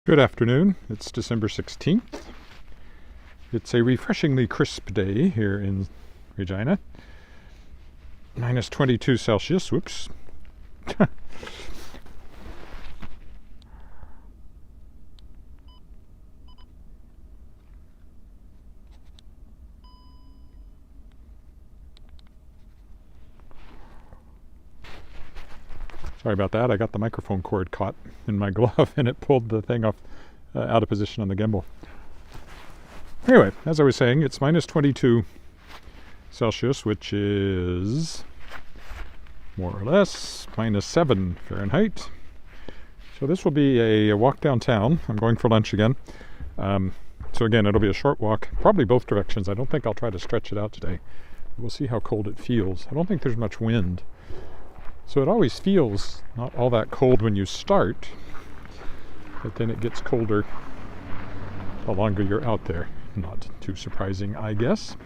Good afternoon. It's December 16th. It's a refreshingly crisp day here in Regina. Minus 22 Celsius. Whoops. Sorry about that. I got the microphone cord caught in my glove and it pulled the thing off out of position on the gimbal. Anyway, as I was saying, it's minus 22 Celsius, which is more or less minus 7 Fahrenheit. So this will be a walk downtown. I'm going for lunch again. So again, it'll be a short walk, probably both directions. I don't think I'll try to stretch it out today. We'll see how cold it feels. I don't think there's much wind. So it always feels not all that cold when you start, but then it gets colder the longer you're out there. Not too surprising, I guess.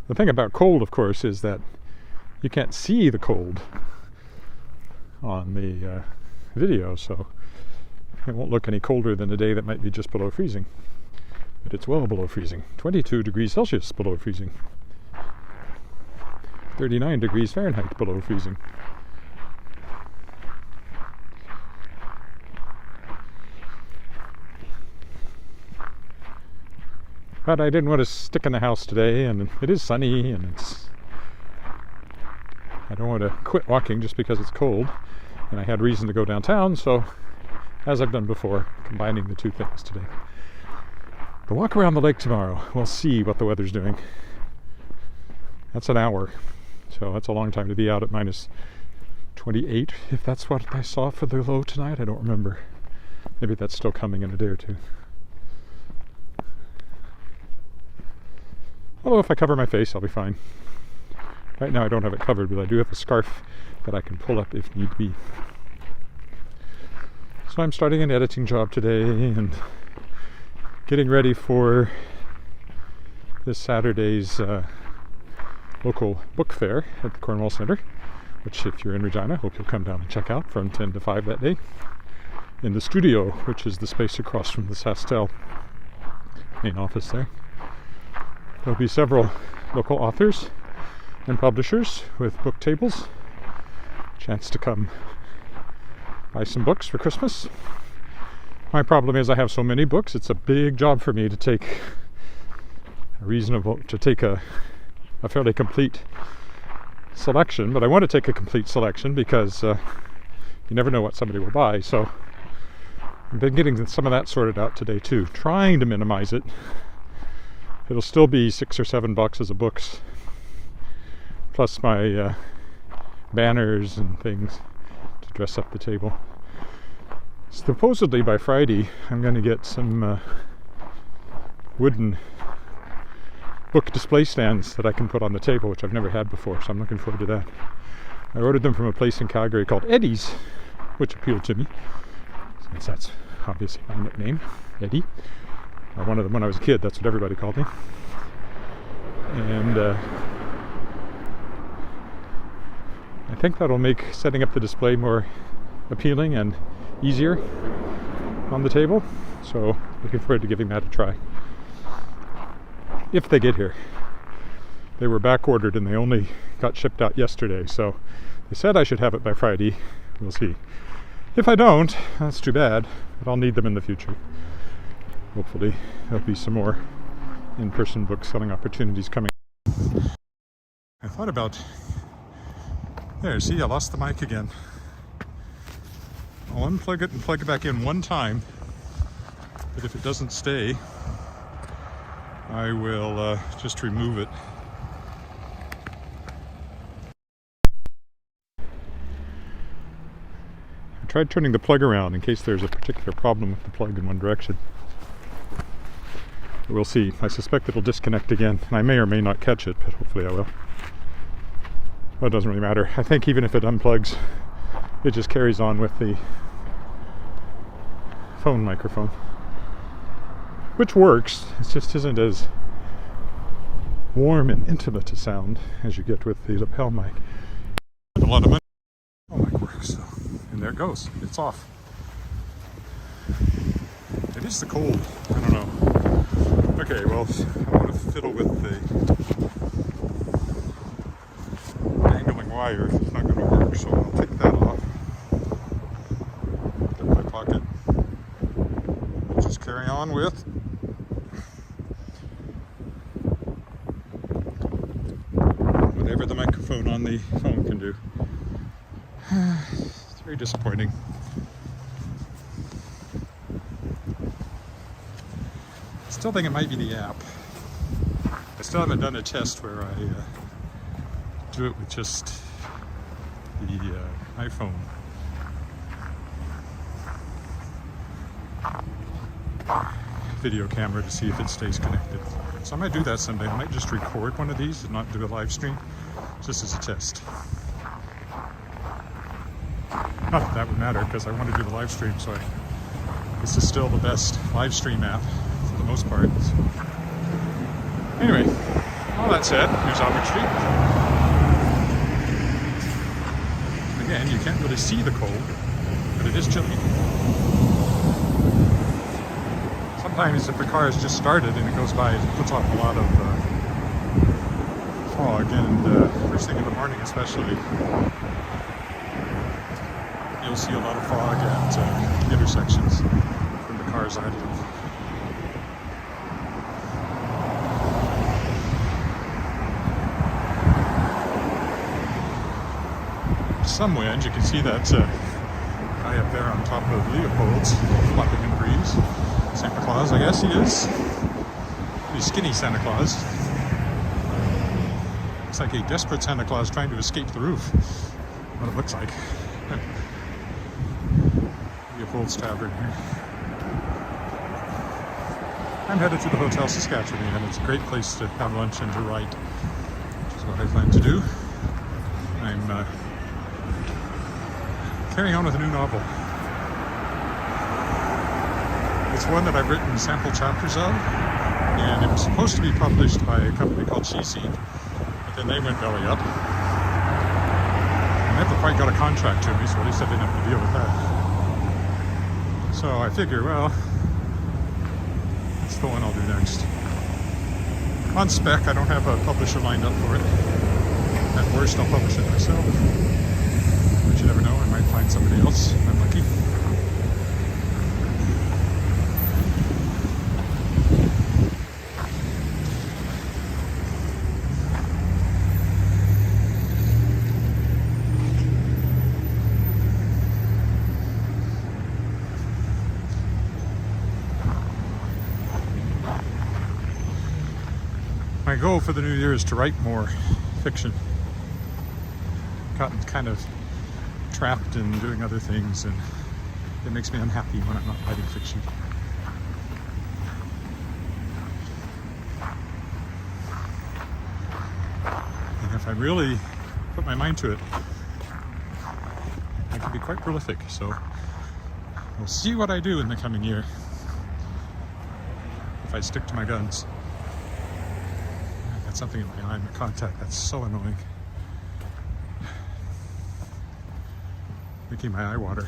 The thing about cold, of course, is that you can't see the cold on the video, so it won't look any colder than a day that might be just below freezing. But it's well below freezing. 22 degrees Celsius below freezing. 39 degrees Fahrenheit below freezing. But I didn't want to stick in the house today, and it is sunny, and I don't want to quit walking just because it's cold, and I had reason to go downtown, so as I've done before, combining the two things today. The walk around the lake tomorrow, we'll see what the weather's doing. That's an hour, so that's a long time to be out at minus 28, if that's what I saw for the low tonight. I don't remember. Maybe that's still coming in a day or two. Although if I cover my face, I'll be fine. Right now I don't have it covered, but I do have a scarf that I can pull up if need be. So I'm starting an editing job today and getting ready for this Saturday's local book fair at the Cornwall Center, which if you're in Regina, I hope you'll come down and check out from 10 to 5 that day. In the studio, which is the space across from the Sastel main office there. There'll be several local authors and publishers with book tables. Chance to come buy some books for Christmas. My problem is I have so many books, it's a big job for me to take a fairly complete selection, but I want to take a complete selection because you never know what somebody will buy, so I've been getting some of that sorted out today too, trying to minimize it. It'll still be $6 or $7 boxes of books, plus my banners and things to dress up the table. Supposedly by Friday, I'm going to get some wooden book display stands that I can put on the table, which I've never had before, so I'm looking forward to that. I ordered them from a place in Calgary called Eddie's, which appealed to me, since that's obviously my nickname, Eddie. One of them when I was a kid, that's what everybody called me. And I think that'll make setting up the display more appealing and easier on the table, so looking forward to giving that a try if they get here. They were back ordered and they only got shipped out yesterday, so they said I should have it by Friday. We'll see. If I don't, that's too bad, but I'll need them in the future. Hopefully there'll be some more in-person book selling opportunities coming. I thought about there, see, I lost the mic again. I'll unplug it and plug it back in one time, but if it doesn't stay, I will just remove it. I tried turning the plug around in case there's a particular problem with the plug in one direction. We'll see. I suspect it'll disconnect again, and I may or may not catch it, but hopefully I will. Well, it doesn't really matter. I think even if it unplugs, it just carries on with the phone microphone, which works. It just isn't as warm and intimate a sound as you get with the lapel mic. a lot of money. Oh, mic works. So, and there it goes. It's off. It is the cold. I don't know. Okay, well, I want to fiddle with the dangling wire. It's not going to work, so I'll take that off. Put it in my pocket. I'll just carry on with whatever the microphone on the phone can do. It's very disappointing. I still think it might be the app. I still haven't done a test where I do it with just the iPhone. Video camera to see if it stays connected. So I might do that someday. I might just record one of these and not do a live stream, just as a test. Not that that would matter, because I want to do the live stream, so this is still the best live stream app for the most part. Anyway, all that said, here's Albert Street. Again, you can't really see the cold, but it is chilly. Sometimes if the car has just started and it goes by, it puts off a lot of fog, and first thing in the morning especially, you'll see a lot of fog at intersections from the cars idling. Some wind. You can see that guy up there on top of Leopold's flapping in the breeze. Santa Claus, I guess he is. Pretty skinny Santa Claus. Looks like a desperate Santa Claus trying to escape the roof. What it looks like. Leopold's Tavern here. I'm headed to the Hotel Saskatchewan, and it's a great place to have lunch and to write, which is what I plan to do. I'm carrying on with a new novel. It's one that I've written sample chapters of, and it was supposed to be published by a company called Cheesy, but then they went belly up. I never quite got a contract to me, so at least I didn't have to deal with that. So I figure, well, that's the one I'll do next. On spec, I don't have a publisher lined up for it. At worst, I'll publish it myself. But you never know, I might find somebody else if I'm lucky. My goal for the new year is to write more fiction. Gotten kind of trapped in doing other things, and it makes me unhappy when I'm not writing fiction. And if I really put my mind to it, I can be quite prolific. So we'll see what I do in the coming year if I stick to my guns. I've got something in my eye, my contact, that's so annoying. Making my eye water.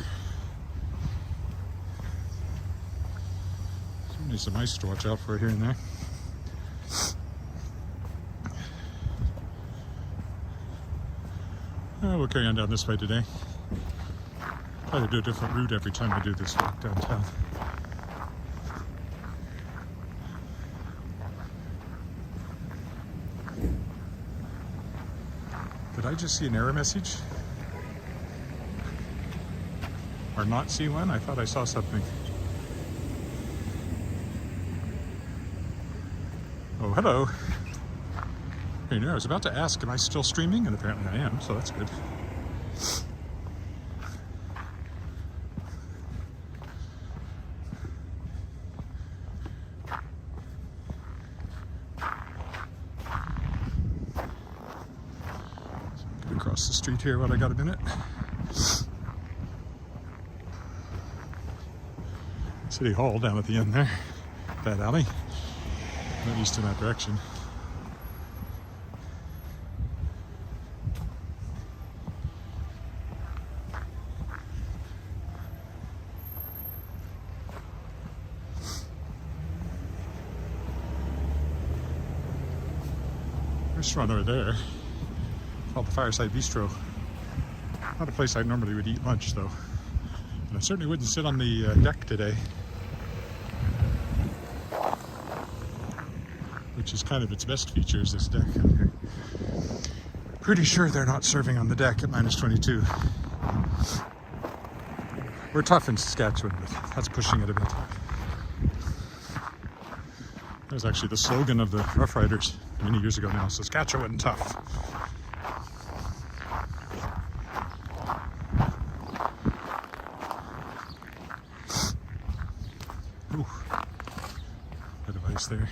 Certainly some ice to watch out for here and there. We'll carry on down this way today. Try to do a different route every time I do this walk downtown. Did I just see an error message? Or not see one? I thought I saw something. Oh, hello. Hey, I was about to ask, am I still streaming? And apparently I am, so that's good. Get across the street here while I got a minute. City Hall down at the end there, that alley, at least in that direction. restaurant over there called the Fireside Bistro. Not a place I normally would eat lunch though. And I certainly wouldn't sit on the deck today, which is kind of its best feature, is this deck out here. Pretty sure they're not serving on the deck at minus 22. We're tough in Saskatchewan, but that's pushing it a bit. That was actually the slogan of the Rough Riders many years ago now, Saskatchewan tough. Ooh, bit of ice there.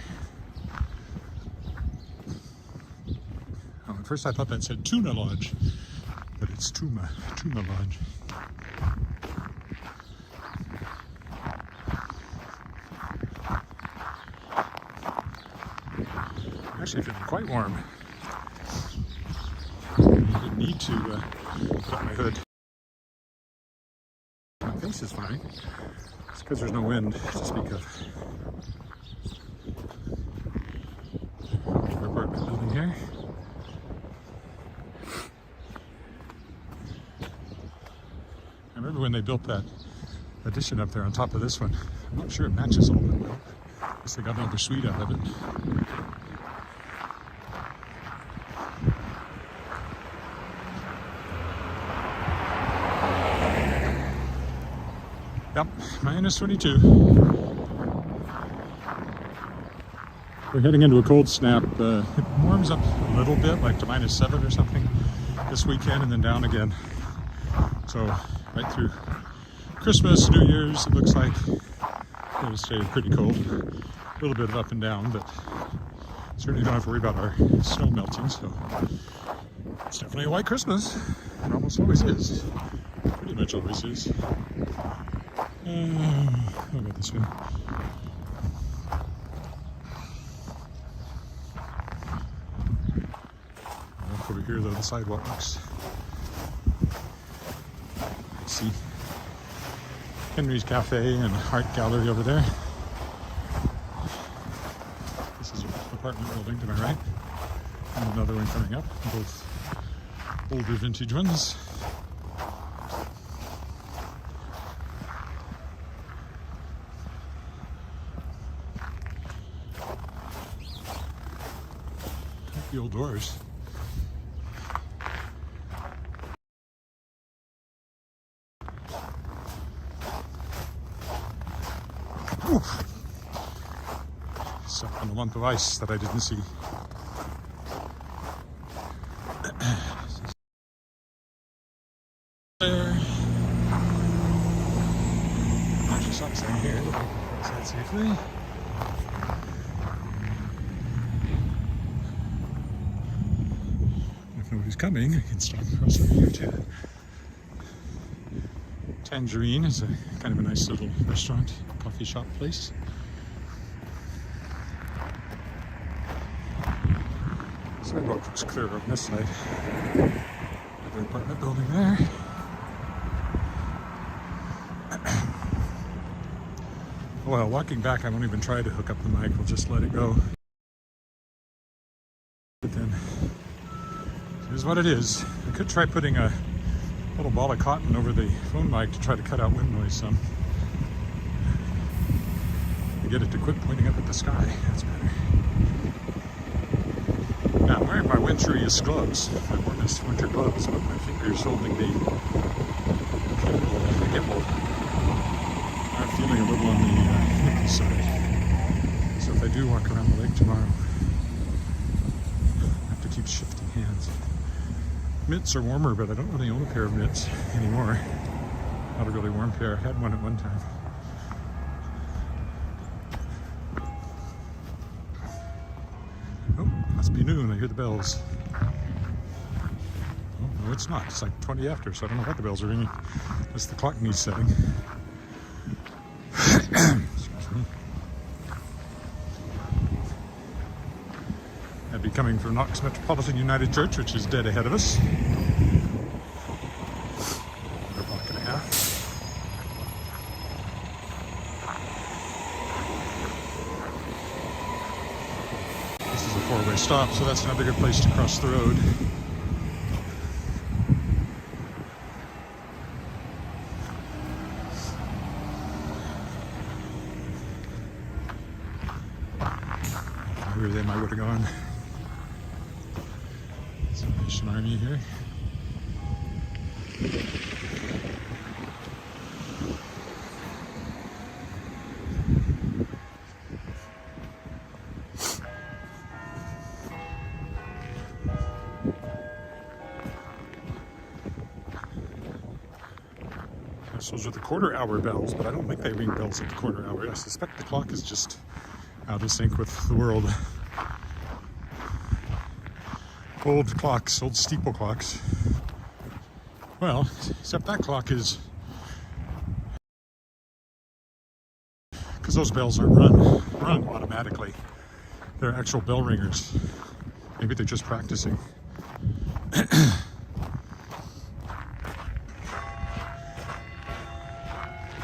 Oh, at first I thought that said Tuna Lodge, but it's Tuna Lodge. Actually feeling quite warm. I didn't need to put up my hood. My face is fine. It's because there's no wind to speak of. Our apartment building here. I remember when they built that addition up there on top of this one. I'm not sure it matches all that well. I guess they got another suite out of it. Yep, minus 22. We're heading into a cold snap. It warms up a little bit, like to minus 7 or something this weekend, and then down again. So right through Christmas, New Year's, it looks like it'll stay pretty cold. A little bit of up and down, but certainly don't have to worry about our snow melting. So it's definitely a white Christmas. It almost always is. Pretty much always is. How about this way? Over here though, the sidewalk looks. See Henry's Cafe and Art Gallery over there. This is an apartment building to my right. And another one coming up, both older vintage ones. The old doors. Oof. Stuck on a lump of ice that I didn't see. There. There's a stop sign here. Cross that safely. If nobody's coming, I can stop across over here too. Tangerine is a kind of a nice little restaurant, coffee shop place. Sidewalk looks clear on this side. Another apartment building there. Well, walking back, I won't even try to hook up the mic. We'll just let it go. But then, it is what it is. I could try putting a little ball of cotton over the phone mic to try to cut out wind noise some. To get it to quit pointing up at the sky. That's better. Now, I'm wearing my winteriest gloves, my warmest winter gloves, but my fingers holding the gimbal are feeling a little on the nippy side. So if I do walk around the lake tomorrow, I have to keep shifting hands. Mitts are warmer, but I don't really own a pair of mitts anymore. Not a really warm pair. I had one at one time. Oh, must be noon. I hear the bells. Oh, no, it's not. It's like 20 after, so I don't know what the bells are ringing. That's the clock needs setting. Excuse me. I'd be coming from Knox Metropolitan United Church, which is dead ahead of us. Another block and a half. This is a four-way to stop, so that's another good place to cross the road. Where then I would have gone. Salvation Army here. Those are the quarter-hour bells, but I don't think they ring bells at the quarter hour. I suspect the clock is just out of sync with the world. Old clocks, old steeple clocks. Well, except that clock is, because those bells aren't rung automatically. They're actual bell ringers. Maybe they're just practicing.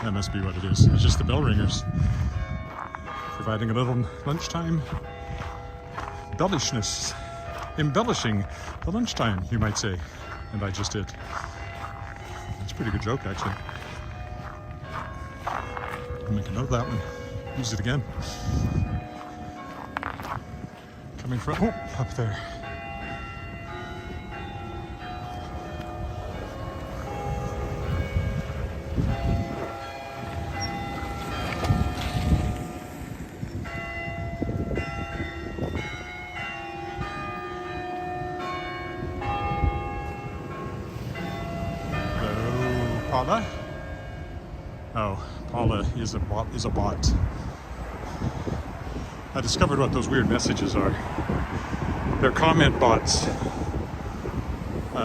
That must be what it is. It's just the bell ringers providing a little lunchtime embellishness. Embellishing the lunchtime, you might say. And I just did. That's a pretty good joke, actually. I'll make a note of that one. Use it again. Coming from, oh, up there. Paula? Oh, Paula is a bot. I discovered what those weird messages are. They're comment bots.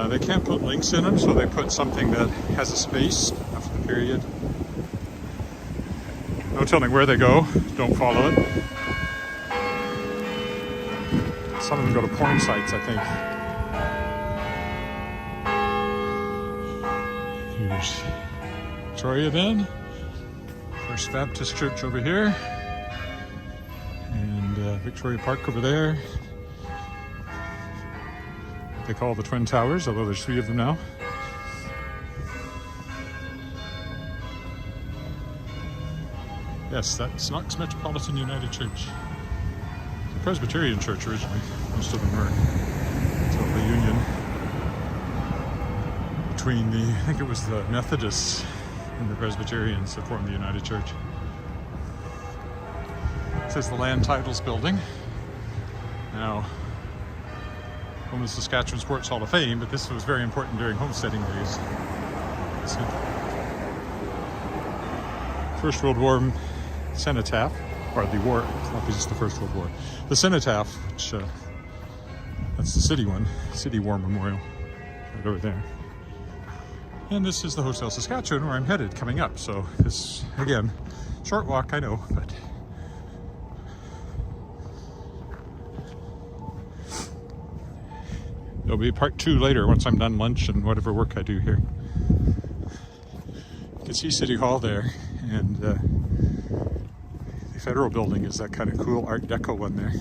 They can't put links in them, so they put something that has a space after the period. No telling where they go. Don't follow it. Some of them go to porn sites, I think. Here's Victoria then. First Baptist Church over here. And Victoria Park over there. They call the Twin Towers, although there's 3 of them now. Yes, that's Knox Metropolitan United Church. It's a Presbyterian church originally. Most of them were until the union between the, I think it was the Methodists and the Presbyterians that formed the United Church. This is the Land Titles Building. Now, home of the Saskatchewan Sports Hall of Fame, but this was very important during homesteading days. First World War cenotaph, or the war, it's not just the First World War. The cenotaph, which, that's the city one, City War Memorial, right over there. And this is the Hotel Saskatchewan where I'm headed coming up. So this, again, short walk, I know, but there'll be part 2 later once I'm done lunch and whatever work I do here. You can see City Hall there, and the Federal Building is that kind of cool Art Deco one there.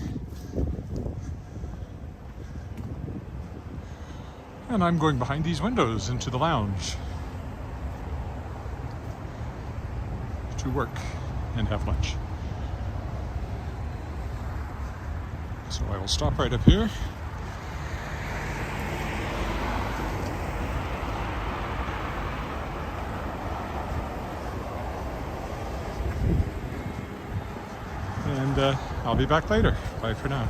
And I'm going behind these windows into the lounge to work and have lunch. So I will stop right up here. And I'll be back later. Bye for now.